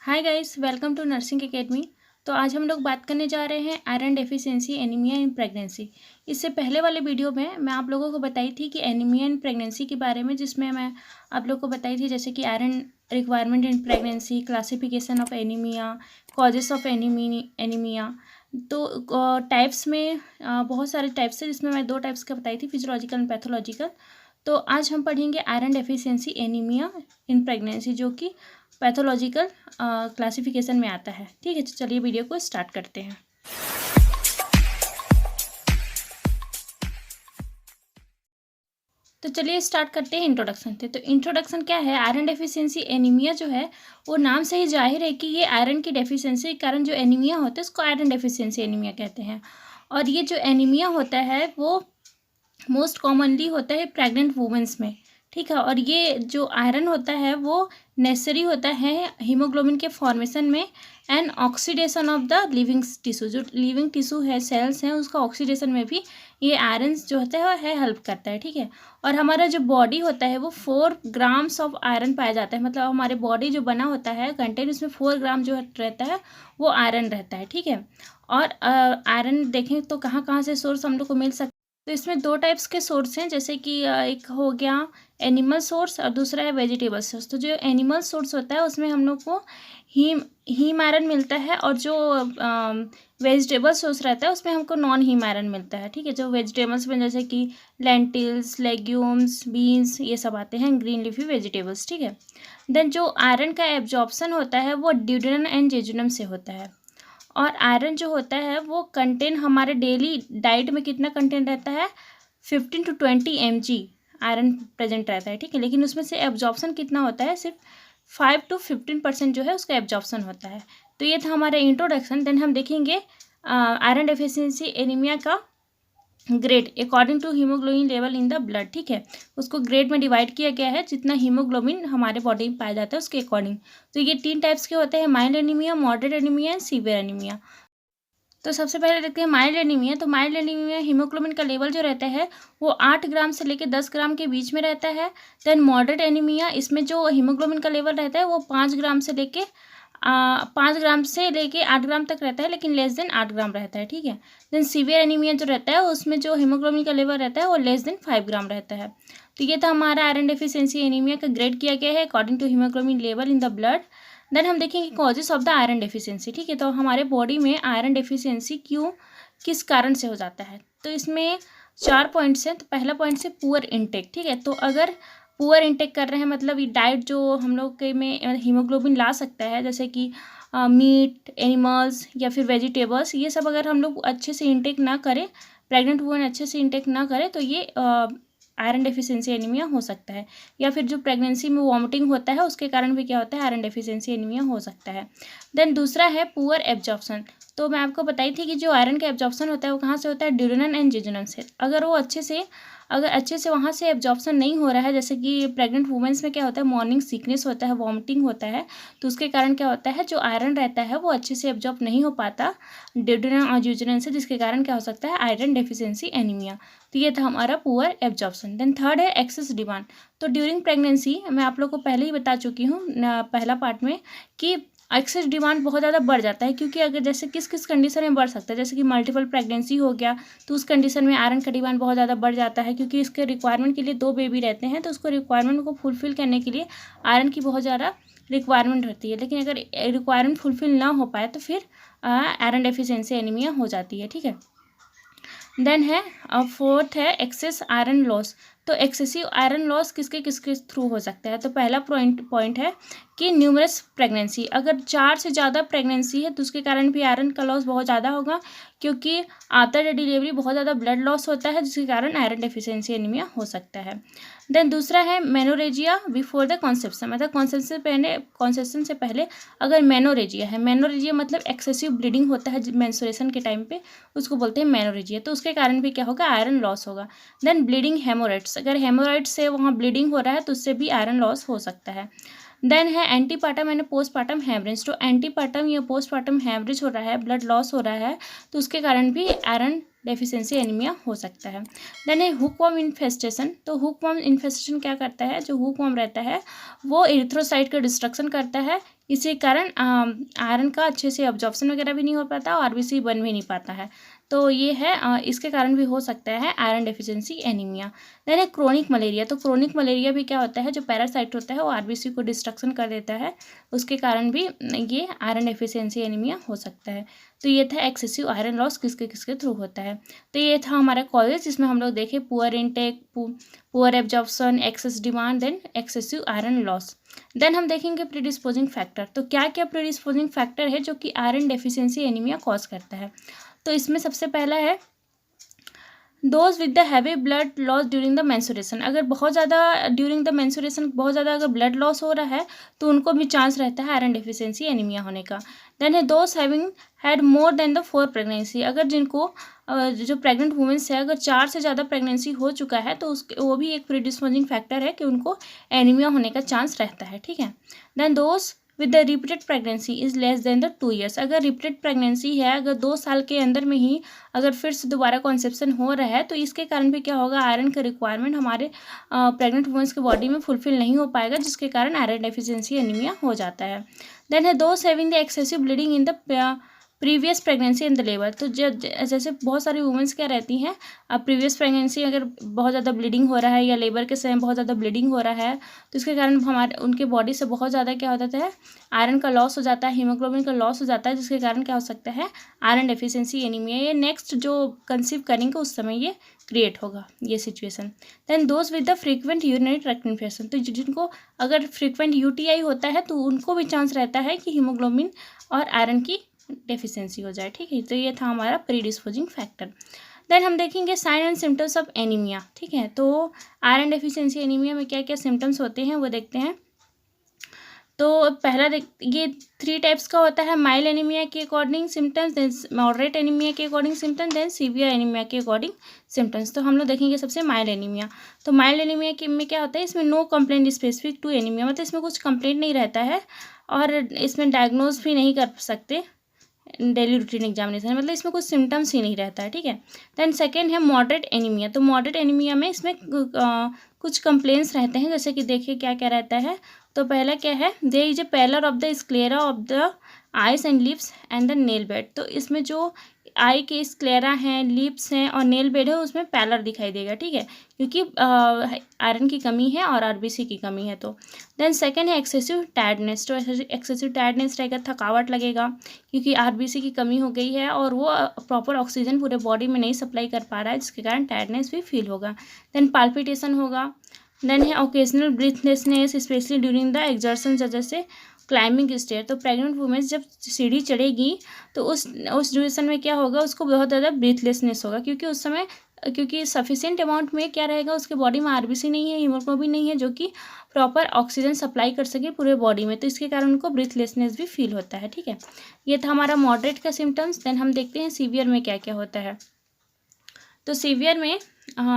Hi guys, welcome to nursing academy. तो आज हम लोग बात करने जा रहे हैं iron deficiency anaemia in pregnancy. इससे पहले वाले वीडियो में मैं आप लोगों को बताई थी कि एनीमिया इन प्रेगनेंसी के बारे में, जिसमें मैं आप लोगों को बताई थी जैसे कि iron requirement in pregnancy, classification of anaemia, causes of anaemia. तो टाइप्स में बहुत सारे टाइप्स है, जिसमें मैं 2 टाइप्स का बताई थी, फिजियोलॉजिकल एंड पैथोलॉजिकल। तो आज हम पढ़ेंगे iron deficiency anaemia in pregnancy, जो कि पैथोलॉजिकल क्लासिफिकेशन में आता है। ठीक है, तो चलिए वीडियो को स्टार्ट करते हैं। तो चलिए स्टार्ट करते हैं इंट्रोडक्शन से। तो इंट्रोडक्शन क्या है, आयरन डेफिशिएंसी एनीमिया जो है वो नाम से ही जाहिर है कि ये आयरन की डेफिशिएंसी के कारण जो एनीमिया होता है उसको आयरन डेफिशिएंसी एनीमिया कहते हैं। और ये जो एनीमिया होता है वो मोस्ट कॉमनली होता है प्रेग्नेंट वुमेंस में। ठीक है, और ये जो आयरन होता है वो नेसेसरी होता है हीमोग्लोबिन के फॉर्मेशन में and oxidation of the living tissue. जो लिविंग टिश्यू है, सेल्स हैं, उसका ऑक्सीडेशन में भी ये आयरन जो होता है वो हेल्प करता है। ठीक है, और हमारा जो बॉडी होता है वो 4 ग्राम्स ऑफ आयरन पाया जाता है। मतलब हमारे बॉडी जो बना होता है कंटेंट, उसमें 4 ग्राम जो रहता है वो आयरन रहता है। ठीक है, और आयरन देखें तो कहाँ कहाँ से सोर्स हम लोग को मिल सकता है। तो इसमें 2 टाइप्स के सोर्स हैं, जैसे कि एक हो गया एनिमल सोर्स और दूसरा है वेजिटेबल सोर्स। तो जो एनिमल सोर्स होता है उसमें हम लोग को हीम आयरन मिलता है, और जो वेजिटेबल सोर्स रहता है उसमें हमको नॉन हीम आयरन मिलता है। ठीक है, जो वेजिटेबल्स में जैसे कि लेंटिल्स, लेग्यूम्स, बीन्स, ये सब आते हैं, ग्रीन लीफी वेजिटेबल्स। ठीक है, देन जो आयरन का एब्जॉर्प्शन होता है वो ड्यूडेनम एंड जेजुनम से होता है। और आयरन जो होता है वो कंटेन हमारे डेली डाइट में कितना कंटेंट रहता है, 15 to 20 mg आयरन प्रेजेंट रहता है। ठीक है, लेकिन उसमें से एब्जॉर्प्शन कितना होता है, सिर्फ 5 to 15% जो है उसका एब्जॉर्प्शन होता है। तो ये था हमारा इंट्रोडक्शन। देन हम देखेंगे आयरन डेफिशिएंसी एनीमिया का grade according to haemoglobin level in the blood. ठीक है, उसको ग्रेड में डिवाइड किया गया है, जितना हीमोग्लोबिन हमारे बॉडी में पाया जाता है उसके अकॉर्डिंग। तो ये 3 टाइप्स के होते हैं, mild anaemia, moderate anaemia and severe anaemia. तो सबसे पहले देखते हैं माइल्ड एनीमिया। तो माइल्ड एनीमिया हीमोग्लोबिन का लेवल जो रहता है वो 8 ग्राम से लेकर 10 ग्राम के बीच में रहता है। देन मॉडरेट एनीमिया, इसमें जो हीमोग्लोबिन का लेवल रहता है वो 5 ग्राम से लेके 8 ग्राम तक रहता है, लेकिन लेस देन 8 ग्राम रहता है। ठीक है, देन सीवियर एनीमिया जो रहता है उसमें जो हीमोग्लोबिन का लेवल रहता है वो लेस देन 5 ग्राम रहता है। तो ये था हमारा आयरन डेफिशिएंसी एनीमिया का ग्रेड किया गया है according to haemoglobin level in the blood. Then हम देखेंगे causes of the iron deficiency. ठीक है, तो हमारे बॉडी में आयरन डेफिशिएंसी किस कारण से हो जाता है। तो इसमें 4 पॉइंट्स हैं। तो पहला पॉइंट है पुअर इनटेक। ठीक है, तो अगर पुअर इनटेक कर रहे हैं, मतलब ये डाइट जो हम लोग के में हीमोग्लोबिन ला सकता है, जैसे कि मीट, एनिमल्स या फिर वेजिटेबल्स, ये सब अगर हम लोग अच्छे से इनटेक ना करें, प्रेग्नेंट वुमेन अच्छे से इनटेक ना करें, तो ये आयरन डेफिशिएंसी एनीमिया हो सकता है। या फिर जो प्रेगनेंसी में वॉमिटिंग होता है उसके कारण भी क्या होता है, आयरन डेफिशिएंसी एनीमिया हो सकता है। देन दूसरा है पुअर एब्जॉर्प्शन। तो मैं आपको बताई थी कि जो आयरन का एब्जॉर्प्शन होता है वो कहाँ से होता है, ड्यूडेनम एंड जेजुनम से। अगर अच्छे से वहाँ से एब्जॉर्प्शन नहीं हो रहा है, जैसे कि प्रेग्नेंट वुमेन्स में क्या होता है, मॉर्निंग सिकनेस होता है, वॉमिटिंग होता है, तो उसके कारण क्या होता है, जो आयरन रहता है वो अच्छे से एब्जॉर्ब नहीं हो पाता ड्यूडेनम और जेजुनम से, जिसके कारण क्या हो सकता है, आयरन डेफिशिएंसी एनीमिया। तो ये था हमारा पुअर एब्जॉर्प्शन। देन थर्ड है एक्सेस डिमांड। तो ड्यूरिंग प्रेगनेंसी मैं आप लोग को पहले ही बता चुकी हूँ पहला पार्ट में कि एक्सेस डिमांड बहुत ज़्यादा बढ़ जाता है, क्योंकि अगर जैसे किस किस कंडीशन में बढ़ सकता है, जैसे कि मल्टीपल प्रेगनेंसी हो गया, तो उस कंडीशन में आयरन का डिमांड बहुत ज़्यादा बढ़ जाता है, क्योंकि इसके रिक्वायरमेंट के लिए 2 बेबी रहते हैं, तो उसको रिक्वायरमेंट को फुलफिल करने के लिए आयरन की बहुत ज़्यादा रिक्वायरमेंट होती है। लेकिन अगर रिक्वायरमेंट फुलफिल ना हो पाए तो फिर आयरन डेफिशिएंसी एनीमिया हो जाती है। ठीक है, देन है फोर्थ है एक्सेस आयरन लॉस। तो एक्सेसिव आयरन लॉस किसके किसके थ्रू हो सकता है। तो पहला पॉइंट है कि न्यूमरस प्रेगनेंसी, अगर 4 से ज़्यादा प्रेगनेंसी है तो उसके कारण भी आयरन का लॉस बहुत ज़्यादा होगा, क्योंकि आफ्टर डिलीवरी बहुत ज़्यादा ब्लड लॉस होता है, जिसके कारण आयरन डेफिशिएंसी एनीमिया हो सकता है। देन दूसरा है मेनोरेजिया बिफोर द कॉन्सेप्शन। मतलब कॉन्सेप्शन से पहले अगर मेनोरेजिया है, मेनोरेजिया मतलब एक्सेसिव ब्लीडिंग होता है मेंस्ट्रुएशन के टाइम पे, उसको बोलते हैं मेनोरेजिया, तो उसके कारण भी क्या होगा, आयरन लॉस होगा। देन ब्लीडिंग हेमोराइड्स, अगर हेमोराइड्स से वहाँ ब्लीडिंग हो रहा है तो उससे भी आयरन लॉस हो सकता है। देन है एंटीपार्टम एंड पोस्टपार्टम हेमरेज। तो एंटीपार्टम या पोस्टपार्टम हेमरेज हो रहा है, ब्लड लॉस हो रहा है, तो उसके कारण भी आयरन डेफिशिएंसी एनीमिया हो सकता है। देन है हुकवर्म इन्फेस्टेशन। तो हुकवर्म इन्फेस्टेशन क्या करता है, जो हुकवर्म रहता है वो एरिथ्रोसाइट का डिस्ट्रक्शन करता है, इसी कारण आयरन का अच्छे से अब्जॉर्प्शन वगैरह भी नहीं हो पाता और आरबीसी बन भी नहीं पाता है। तो ये है इसके कारण भी हो सकता है आयरन डेफिशिएंसी एनीमिया। देन है क्रोनिक मलेरिया। तो क्रोनिक मलेरिया भी क्या होता है, जो पैरासाइट होता है वो आरबीसी को डिस्ट्रक्शन कर देता है, उसके कारण भी ये आयरन डेफिशिएंसी एनीमिया हो सकता है। तो ये था एक्सेसिव आयरन लॉस किसके किसके थ्रू होता है। तो ये था हमारा कॉलेज जिसमें हम लोग देखे poor intake, poor absorption, excess demand, then excessive iron loss. Then हम देखेंगे प्रीडिस्पोजिंग फैक्टर। तो क्या क्या प्रीडिस्पोजिंग फैक्टर है जो कि आयरन डेफिशिएंसी एनीमिया कॉज करता है। तो इसमें सबसे पहला है those with the heavy blood loss during the menstruation. अगर बहुत ज़्यादा ड्यूरिंग द मेंस्ट्रुएशन बहुत ज़्यादा अगर ब्लड लॉस हो रहा है तो उनको भी चांस रहता है आयरन डेफिशिएंसी एनीमिया होने का। देन है those having had more than the 4 pregnancy. अगर जिनको जो प्रेग्नेंट वुमेन्स है अगर 4 से ज़्यादा प्रेगनेंसी हो चुका है तो उसके वो भी एक प्रीडिस्पोजिंग फैक्टर है कि उनको एनीमिया होने का चांस रहता है, ठीक है। Then those with the repeated pregnancy is less than the 2 years. अगर रिपीटेड प्रेगनेंसी है, अगर 2 साल के अंदर में ही अगर फिर से दोबारा कॉन्सेप्शन हो रहा है तो इसके कारण भी क्या होगा, आयरन का रिक्वायरमेंट हमारे प्रेग्नेंट वुमेन्स के बॉडी में फुलफिल नहीं हो पाएगा, जिसके कारण आयरन डेफिशिएंसी एनीमिया हो जाता है। देन है those having the excessive bleeding in the previous pregnancy in the labour. तो जैसे बहुत सारी वुमेंस क्या रहती हैं, अब प्रीवियस प्रेगनेंसी अगर बहुत ज़्यादा ब्लीडिंग हो रहा है या लेबर के समय बहुत ज़्यादा ब्लीडिंग हो रहा है तो इसके कारण हमारे उनके बॉडी से बहुत ज़्यादा क्या हो जाता है, आयरन का लॉस हो जाता है, हीमोग्लोबिन का लॉस हो जाता है, जिसके कारण क्या हो सकता है आयरन डेफिशिएंसी एनीमिया। ये नेक्स्ट जो कंसीव करेंगे उस समय ये क्रिएट होगा ये situation. Then those with the frequent urinary tract infection. तो जिनको अगर फ्रीक्वेंट यूटीआई होता है तो उनको भी चांस रहता है कि हीमोग्लोबिन और आयरन की डेफिशिएंसी हो जाए, ठीक है। तो ये था हमारा प्रीडिस्पोजिंग फैक्टर। देन हम देखेंगे sign and symptoms of anaemia, ठीक है। तो आयरन डेफिशिएंसी एनीमिया में क्या क्या सिम्टम्स होते हैं वो देखते हैं। तो पहला ये 3 टाइप्स का होता है, माइल्ड एनीमिया के according symptoms, then moderate anaemia के according symptoms, then severe anaemia के अकॉर्डिंग सिम्टम्स। तो हम लोग देखेंगे सबसे माइल्ड एनीमिया। तो माइल्ड एनीमिया के में क्या होता है, इसमें no complaint specific to anaemia, मतलब इसमें कुछ कंप्लेंट नहीं रहता है और इसमें डायग्नोज भी नहीं कर सकते डेली रूटीन एग्जामिनेशन, मतलब इसमें कुछ सिम्टम्स ही नहीं रहता है, ठीक है। देन सेकेंड है मॉडरेट एनीमिया। तो मॉडरेट एनीमिया में इसमें कुछ कंप्लेंट्स रहते हैं, जैसे कि देखिए क्या क्या रहता है। तो पहला क्या है, there is a pallor of the sclera of the eyes and lips and the nail bed. तो इसमें जो आई के स्क्लेरा हैं, लिप्स हैं और नेल बेड है उसमें पैलर दिखाई देगा, ठीक है, क्योंकि आयरन की कमी है और आरबीसी की कमी है। तो देन सेकेंड है एक्सेसिव टायर्डनेस। तो एक्सेसिव टायर्डनेस रहेगा, थकावट लगेगा क्योंकि आरबीसी की कमी हो गई है और वो प्रॉपर ऑक्सीजन पूरे बॉडी में नहीं सप्लाई कर पा रहा है, जिसके कारण टायर्डनेस भी फील होगा। देन पाल्पिटेशन होगा। देन है occasional breathlessness specially during the exertion, जैसे क्लाइंबिंग स्टेयर। तो प्रेग्नेंट वुमेन्स जब सीढ़ी चढ़ेगी तो उस ड्यूरेशन में क्या होगा, उसको बहुत ज़्यादा ब्रीथलेसनेस होगा, क्योंकि उस समय क्योंकि सफिशिएंट अमाउंट में क्या रहेगा, उसके बॉडी में आरबीसी नहीं है, हीमोग्लोबिन नहीं है जो कि प्रॉपर ऑक्सीजन सप्लाई कर सके पूरे बॉडी में, तो इसके कारण उनको ब्रीथलेसनेस भी फील होता है, ठीक है। ये था हमारा मॉडरेट का सिम्टम्स। देन हम देखते हैं सीवियर में क्या क्या होता है। तो सीवियर में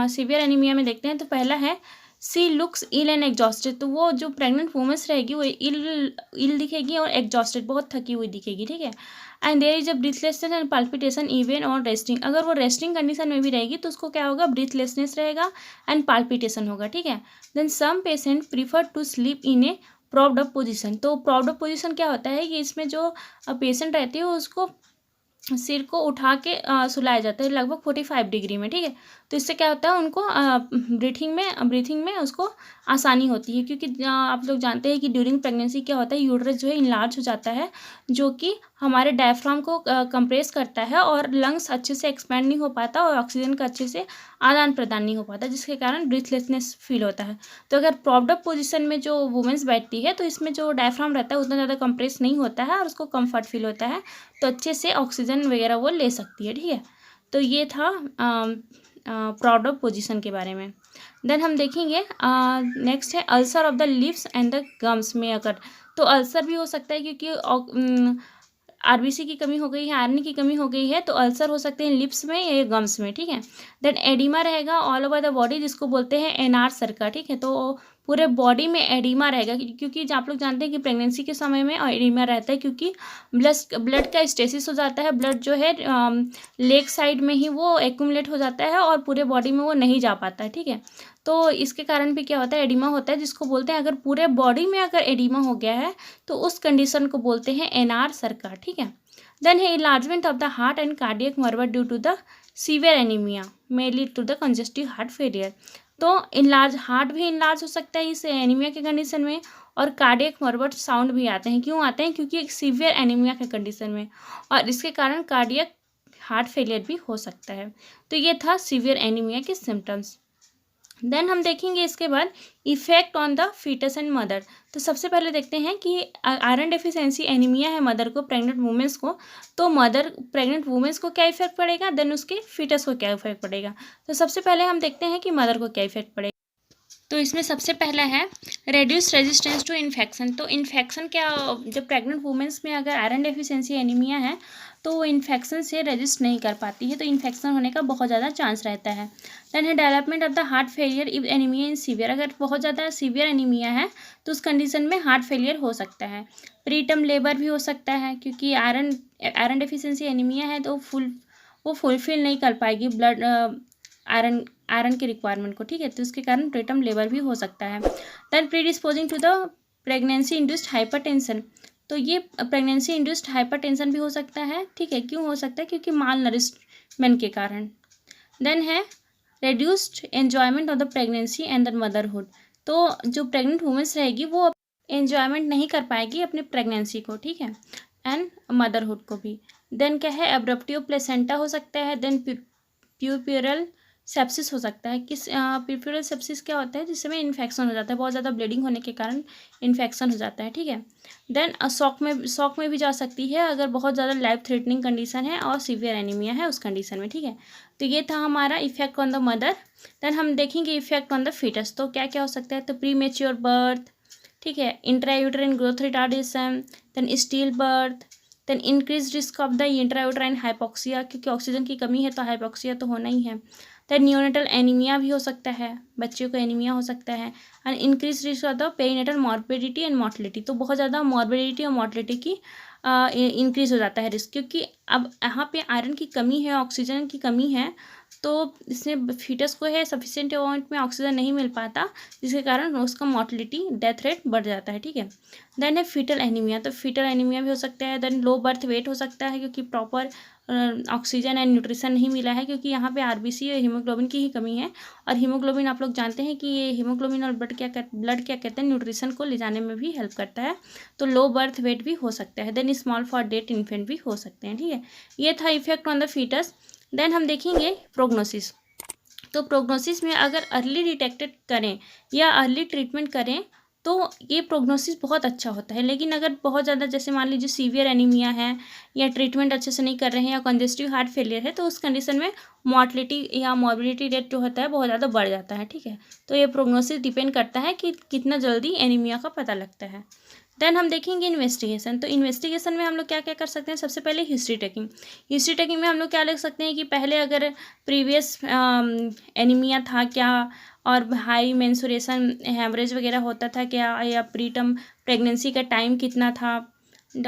सीवियर एनीमिया में देखते हैं। तो पहला है सी लुक्स इल एंड एग्जॉस्टेड। तो वो जो प्रेग्नेंट वुमेंस रहेगी वो इल दिखेगी और एग्जॉस्टेड बहुत थकी हुई दिखेगी, ठीक है। And there is a breathlessness and palpitation even और रेस्टिंग। अगर वो रेस्टिंग कंडीशन में भी रहेगी तो उसको क्या होगा, ब्रीथलेसनेस रहेगा एंड पाल्पिटेशन होगा, ठीक है। Then some patient prefer to sleep in a propped up position. तो प्रॉप्ड अप पोजिशन क्या होता है कि इसमें जो पेशेंट रहती है उसको सिर को उठा के सुलाया जाता है लगभग 45 डिग्री में, ठीक है। तो इससे क्या होता है, उनको ब्रीथिंग में उसको आसानी होती है, क्योंकि आप लोग जानते हैं कि ड्यूरिंग प्रेगनेंसी क्या होता है, यूट्रस जो है इनलार्ज हो जाता है, जो कि हमारे डायफ्राम को कंप्रेस करता है और लंग्स अच्छे से एक्सपैंड नहीं हो पाता और ऑक्सीजन का अच्छे से आदान प्रदान नहीं हो पाता, जिसके कारण ब्रीथलेसनेस फील होता है। तो अगर प्रॉप्ड अप पोजिशन में जो वुमेंस बैठती है तो इसमें जो डायफ्राम रहता है उतना ज़्यादा कंप्रेस नहीं होता है और उसको कम्फर्ट फील होता है, तो अच्छे से ऑक्सीजन वगैरह वो ले सकती है, ठीक है। तो ये था प्रॉप्ड अप पोजिशन के बारे में। देन हम देखेंगे नेक्स्ट है ulcer of the lips and the gums में। अगर तो अल्सर भी हो सकता है क्योंकि आरबीसी की कमी हो गई है, आयरन की कमी हो गई है, तो अल्सर हो सकते हैं लिप्स में या गम्स में, ठीक है। देन एडिमा रहेगा ऑल ओवर द बॉडी, जिसको बोलते हैं एनार सर्का, ठीक है। तो पूरे बॉडी में एडिमा रहेगा, क्योंकि आप लोग जानते हैं कि प्रेगनेंसी के समय में एडिमा रहता है, क्योंकि ब्लड का स्टेसिस हो जाता है, ब्लड जो है लेग साइड में ही वो एक्यूमुलेट हो जाता है और पूरे बॉडी में वो नहीं जा पाता है, ठीक है। तो इसके कारण भी क्या होता है, एडिमा होता है, जिसको बोलते हैं, अगर पूरे बॉडी में अगर एडिमा हो गया है तो उस कंडीशन को बोलते हैं एनआर सर्का, ठीक है। देन है enlargement of the heart and cardiac murmur due to the severe anaemia may lead to the congestive heart failure. तो इनलार्ज हार्ट भी इनलार्ज हो सकता है इस एनीमिया के कंडीशन में, और कार्डियक मर्वर साउंड भी आते हैं। क्यों आते हैं? क्योंकि एक सीवियर एनीमिया के कंडीशन में, और इसके कारण कार्डियक हार्ट फेलियर भी हो सकता है। तो ये था सीवियर एनीमिया के सिम्टम्स। देन हम देखेंगे इसके बाद effect on the foetus and mother. तो सबसे पहले देखते हैं कि आयरन डेफिशिएंसी एनीमिया है मदर को, प्रेग्नेंट वुमेंस को, तो मदर प्रेग्नेंट वुमेंस को क्या इफेक्ट पड़ेगा, देन उसके फीटस को क्या इफेक्ट पड़ेगा। तो सबसे पहले हम देखते हैं कि मदर को क्या इफेक्ट पड़ेगा। तो इसमें सबसे पहला है रेड्यूस रेजिस्टेंस टू इन्फेक्शन। तो इन्फेक्शन क्या, जब प्रेग्नेंट वुमेंस में अगर आयरन डेफिशिएंसी एनीमिया है तो वो इन्फेक्शन से रेजिस्ट नहीं कर पाती है, तो इन्फेक्शन होने का बहुत ज़्यादा चांस रहता है। देन है development of the heart failure if anaemia in severe. अगर बहुत ज़्यादा सीवियर एनीमिया है तो उस कंडीशन में हार्ट फेलियर हो सकता है। प्रीटर्म लेबर भी हो सकता है, क्योंकि आयरन डेफिशिएंसी एनीमिया है तो वो फुलफिल नहीं कर पाएगी ब्लड आयरन के रिक्वायरमेंट को, ठीक है। तो इसके कारण प्रीटर्म लेबर भी हो सकता है। Then predisposing to the pregnancy induced hypertension. तो ये प्रेगनेंसी इंड्यूस्ड हाइपरटेंशन भी हो सकता है, ठीक है। क्यों हो सकता है? क्योंकि माल नरिशमेंट के कारण। देन है reduced enjoyment of the pregnancy and the motherhood. तो जो प्रेग्नेंट वुमेंस रहेगी वो एन्जॉयमेंट नहीं कर पाएगी अपने प्रेगनेंसी को, ठीक है, एंड मदरहुड को भी। देन क्या है, एब्रप्टिव प्लेसेंटा हो सकता है। देन प्यूपिरल सेप्सिस हो सकता है। प्यूपिरल सेप्सिस क्या होता है? जिसमें इन्फेक्शन हो जाता है, बहुत ज़्यादा ब्लीडिंग होने के कारण इन्फेक्शन हो जाता है, ठीक है। देन शॉक में भी जा सकती है अगर बहुत ज़्यादा लाइफ थ्रेटनिंग कंडीशन है और सीवियर एनीमिया है उस कंडीशन में, ठीक है। तो ये था हमारा effect on the mother. Then हम देखेंगे इफेक्ट ऑन द फीटस। तो क्या क्या हो सकता है? तो प्री मेच्योर बर्थ, ठीक है, intrauterine growth retardation, then still birth, then increase risk of the intrauterine hypoxia, क्योंकि ऑक्सीजन की कमी है तो हाइपोक्सिया तो होना ही है। देन न्यूनेटल एनीमिया भी हो सकता है, बच्चों को एनीमिया हो सकता है। And increase risk of the perinatal morbidity and mortality. तो बहुत ज़्यादा मॉर्बिडिटी और मोर्टिलिटी की इंक्रीज हो जाता है रिस्क, क्योंकि अब यहाँ पे आयरन की कमी है, ऑक्सीजन की कमी है, तो इसमें फीटस को है सफिशिएंट अमाउंट में ऑक्सीजन नहीं मिल पाता, जिसके कारण उसका मोर्टिलिटी डेथ रेट बढ़ जाता है, ठीक है। देन है फीटल एनीमिया। तो फीटल एनीमिया भी हो सकता है। देन लो बर्थ वेट हो सकता है, क्योंकि प्रॉपर ऑक्सीजन एंड न्यूट्रिशन नहीं मिला है, क्योंकि यहाँ पे आरबीसी और हीमोग्लोबिन की ही कमी है। और हीमोग्लोबिन आप लोग जानते हैं कि ये हीमोग्लोबिन और ब्लड क्या कहते हैं, न्यूट्रिशन को ले जाने में भी हेल्प करता है। तो लो बर्थ वेट भी हो सकता है। Then small for date infant भी हो सकते हैं, ठीक है। ये था effect on the foetus. Then हम देखेंगे प्रोग्नोसिस। तो प्रोग्नोसिस में अगर अर्ली डिटेक्टेड करें या अर्ली ट्रीटमेंट करें तो ये प्रोग्नोसिस बहुत अच्छा होता है। लेकिन अगर बहुत ज़्यादा, जैसे मान लीजिए सीवियर एनीमिया है या ट्रीटमेंट अच्छे से नहीं कर रहे हैं या कंजेस्टिव हार्ट फेलियर है, तो उस कंडीशन में मॉर्टलिटी या मॉर्बिडिटी रेट जो होता है बहुत ज़्यादा बढ़ जाता है, ठीक है। तो ये प्रोग्नोसिस डिपेंड करता है कि कितना जल्दी एनीमिया का पता लगता है। देन हम देखेंगे इन्वेस्टिगेशन। तो इन्वेस्टिगेशन में हम लोग क्या क्या कर सकते हैं? सबसे पहले हिस्ट्री टेकिंग। हिस्ट्री टेकिंग में हम लोग क्या लिख सकते हैं कि पहले अगर प्रीवियस एनीमिया था क्या, और हाई मेंसुरेशन हेमरेज वगैरह होता था क्या, या प्रीटर्म प्रेगनेंसी का टाइम कितना था,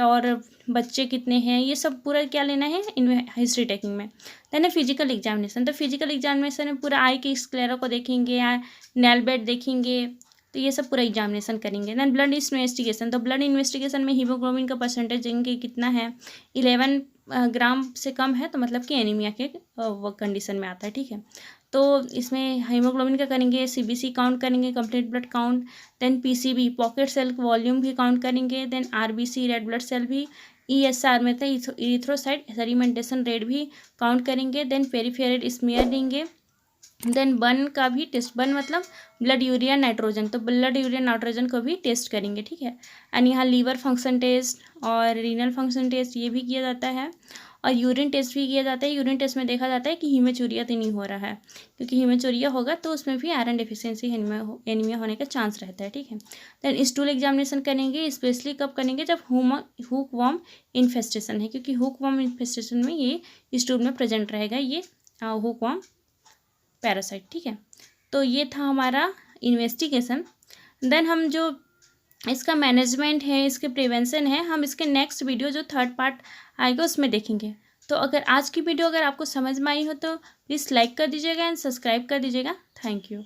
और बच्चे कितने हैं, ये सब पूरा क्या लेना है हिस्ट्री टेकिंग में। देन है फिजिकल एग्जामिनेशन। तो फिजिकल एग्जामिनेशन में पूरा आई के स्क्लेरा को देखेंगे या नेल बेड देखेंगे, तो ये सब पूरा एग्जामिनेशन करेंगे। Then blood investigation. तो ब्लड इन्वेस्टिगेशन में हीमोग्लोबिन का परसेंटेज इनके कितना है, 11 ग्राम से कम है तो मतलब कि एनीमिया के वो कंडीशन में आता है, ठीक है। तो इसमें हीमोग्लोबिन का करेंगे, सीबीसी काउंट करेंगे, complete blood count, then PCB pocket cell volume भी काउंट करेंगे, then RBC red blood cell भी, ईएसआर में था इरिथ्रोसाइट सेडिमेंटेशन रेट भी काउंट करेंगे, देन पेरीफेरल स्मीयर देंगे, देन बर्न का भी टेस्ट, बर्न मतलब ब्लड यूरिया नाइट्रोजन, तो ब्लड यूरिया नाइट्रोजन को भी टेस्ट करेंगे, ठीक है। एंड यहाँ लीवर फंक्शन टेस्ट और रीनल फंक्शन टेस्ट ये भी किया जाता है, और यूरिन टेस्ट भी किया जाता है। यूरिन टेस्ट में देखा जाता है कि हीमोचूरिया तो नहीं हो रहा है, क्योंकि हीमोचूरिया होगा तो उसमें भी आयरन डेफिशिएंसी एनीमिया होने का चांस रहता है, ठीक है। देन स्टूल एग्जामिनेशन करेंगे, स्पेशली कब करेंगे? जब हुक वॉर्म इन्फेस्टेशन है, क्योंकि हुक वॉर्म इन्फेस्टेशन में ये स्टूल में प्रेजेंट रहेगा, ये हुक वॉर्म पैरासाइट, ठीक है। तो ये था हमारा इन्वेस्टिगेशन। देन हम जो इसका मैनेजमेंट है, इसके प्रिवेंशन है, हम इसके नेक्स्ट वीडियो जो थर्ड पार्ट आएगा उसमें देखेंगे। तो अगर आज की वीडियो अगर आपको समझ में आई हो तो प्लीज़ लाइक कर दीजिएगा एंड सब्सक्राइब कर दीजिएगा। Thank you.